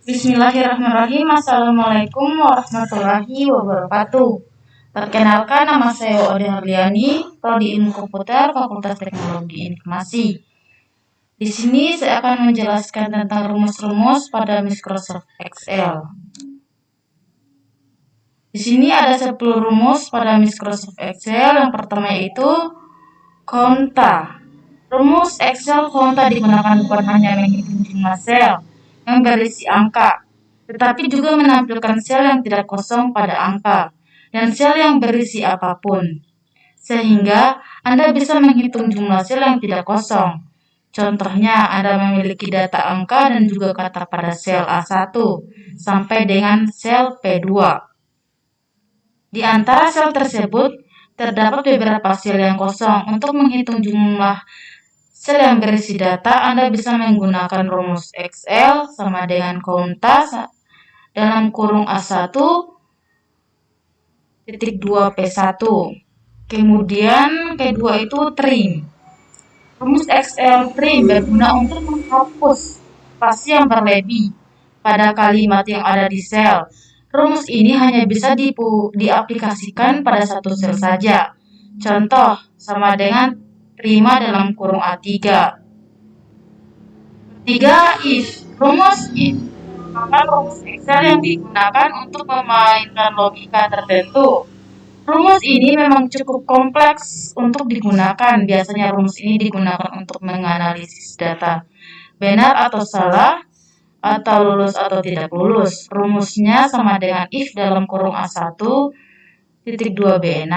Bismillahirrahmanirrahim. Assalamualaikum warahmatullahi wabarakatuh. Perkenalkan, nama saya Ode Harliani, Prodi Ilmu Komputer, Fakultas Teknologi Informasi. Di sini saya akan menjelaskan tentang rumus-rumus pada Microsoft Excel. Di sini ada 10 rumus pada Microsoft Excel. Yang pertama yaitu konta. Rumus Excel konta digunakan bukan hanya menghitung jumlah sel yang berisi angka, tetapi juga menampilkan sel yang tidak kosong pada angka dan sel yang berisi apapun, sehingga Anda bisa menghitung jumlah sel yang tidak kosong. Contohnya, Anda memiliki data angka dan juga kata pada sel A1 sampai dengan sel P2. Di antara sel tersebut, terdapat beberapa sel yang kosong. Untuk menghitung jumlah sel yang berisi data, Anda bisa menggunakan rumus Excel sama dengan konta dalam kurung A1 titik 2P1. Kemudian kedua itu trim. Rumus Excel trim berguna untuk menghapus spasi yang berlebih pada kalimat yang ada di sel. Rumus ini hanya bisa diaplikasikan pada satu sel saja. Contoh sama dengan terima dalam kurung A3. Ketiga, if. Rumus if merupakan rumus Excel yang digunakan untuk memainkan logika tertentu. Rumus ini memang cukup kompleks untuk digunakan. Biasanya rumus ini digunakan untuk menganalisis data benar atau salah, atau lulus atau tidak lulus. Rumusnya sama dengan if dalam kurung A1 titik 2B6.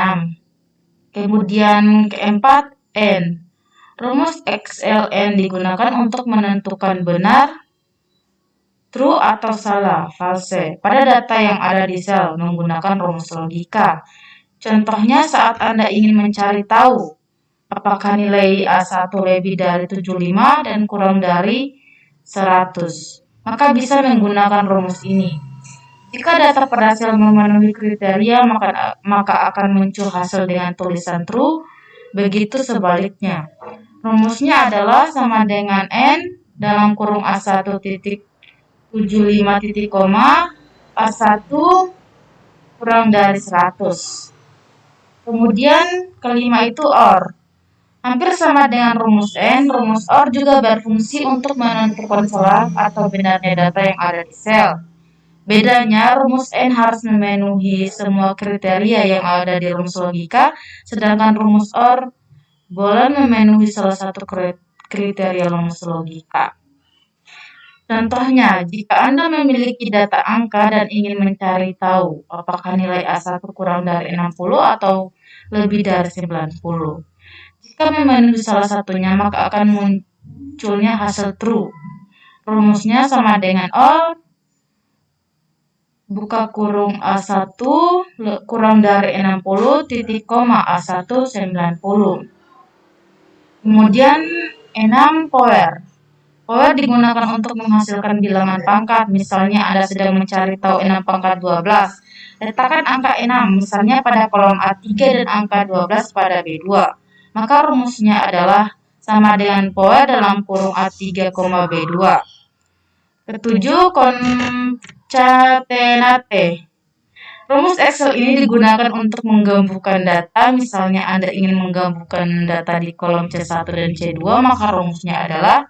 Kemudian keempat, N. Rumus XLN digunakan untuk menentukan benar, true atau salah, false, pada data yang ada di sel menggunakan rumus logika. Contohnya saat Anda ingin mencari tahu apakah nilai A1 lebih dari 75 dan kurang dari 100, maka bisa menggunakan rumus ini. Jika data pada sel memenuhi kriteria, maka akan muncul hasil dengan tulisan true, begitu sebaliknya. Rumusnya adalah sama dengan N dalam kurung A1 titik 75 titik koma A1 kurang dari 100. Kemudian kelima itu OR. Hampir sama dengan rumus N, rumus OR juga berfungsi untuk menentukan salah atau benarnya data yang ada di sel. Bedanya, rumus N harus memenuhi semua kriteria yang ada di rumus logika, sedangkan rumus OR boleh memenuhi salah satu kriteria rumus logika. Contohnya, jika Anda memiliki data angka dan ingin mencari tahu apakah nilai A1 kurang dari 60 atau lebih dari 90. Jika memenuhi salah satunya, maka akan munculnya hasil true. Rumusnya sama dengan OR, buka kurung A1 kurang dari 60 titik koma A1 90. Kemudian 6 power. Power digunakan untuk menghasilkan bilangan pangkat. Misalnya Anda sedang mencari tahu 6 pangkat 12. Letakkan angka 6 misalnya pada kolom A3 dan angka 12 pada B2. Maka rumusnya adalah sama dengan power dalam kurung A3, B2. Ketujuh, concatenate. Rumus Excel ini digunakan untuk menggabungkan data. Misalnya Anda ingin menggabungkan data di kolom C1 dan C2, maka rumusnya adalah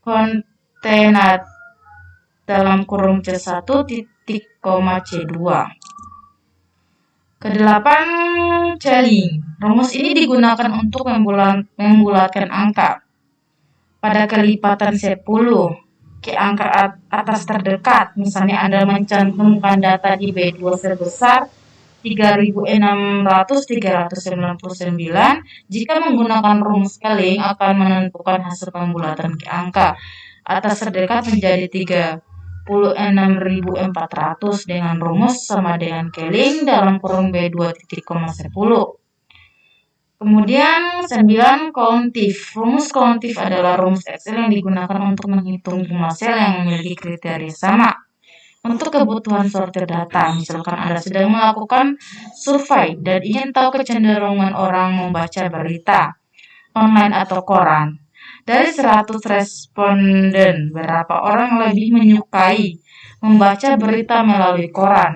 concatenate dalam kurung C1 titik koma C2. Kedelapan, chaining. Rumus ini digunakan untuk membulatkan angka pada kelipatan 10 ke angka atas terdekat. Misalnya Anda mencantumkan data di B2 sebesar 3.600.399. Jika menggunakan rumus scaling akan menentukan hasil pembulatan ke angka atas terdekat menjadi 36.400 dengan rumus sama dengan scaling dalam kurung B2 titik koma 10. Kemudian 9, countif. Rumus countif adalah rumus Excel yang digunakan untuk menghitung jumlah sel yang memiliki kriteria sama. Untuk kebutuhan sortir data, misalkan Anda sedang melakukan survei dan ingin tahu kecenderungan orang membaca berita online atau koran. Dari 100 responden, berapa orang lebih menyukai membaca berita melalui koran?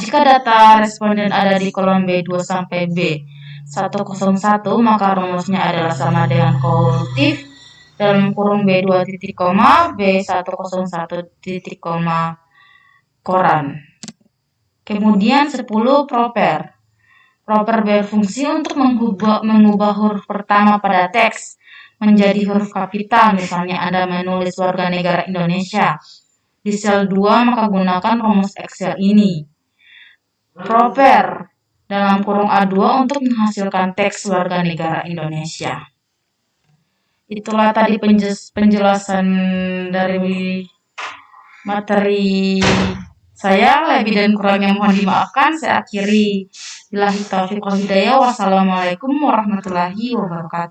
Jika data responden ada di kolom B2 sampai B101, maka rumusnya adalah sama dengan kolutif dalam kurung B2 titik koma B101 titik koma koran. Kemudian 10 proper. Proper berfungsi untuk mengubah huruf pertama pada teks menjadi huruf kapital. Misalnya Anda menulis warga negara Indonesia di sel 2, maka gunakan rumus Excel ini. Proper dalam kurung A2 untuk menghasilkan teks warga negara Indonesia. Itulah tadi penjelasan dari materi saya. Lebih dan kurangnya mohon dimaafkan. Saya akhiri. Billahi taufiq wal hidayah. Wassalamualaikum warahmatullahi wabarakatuh.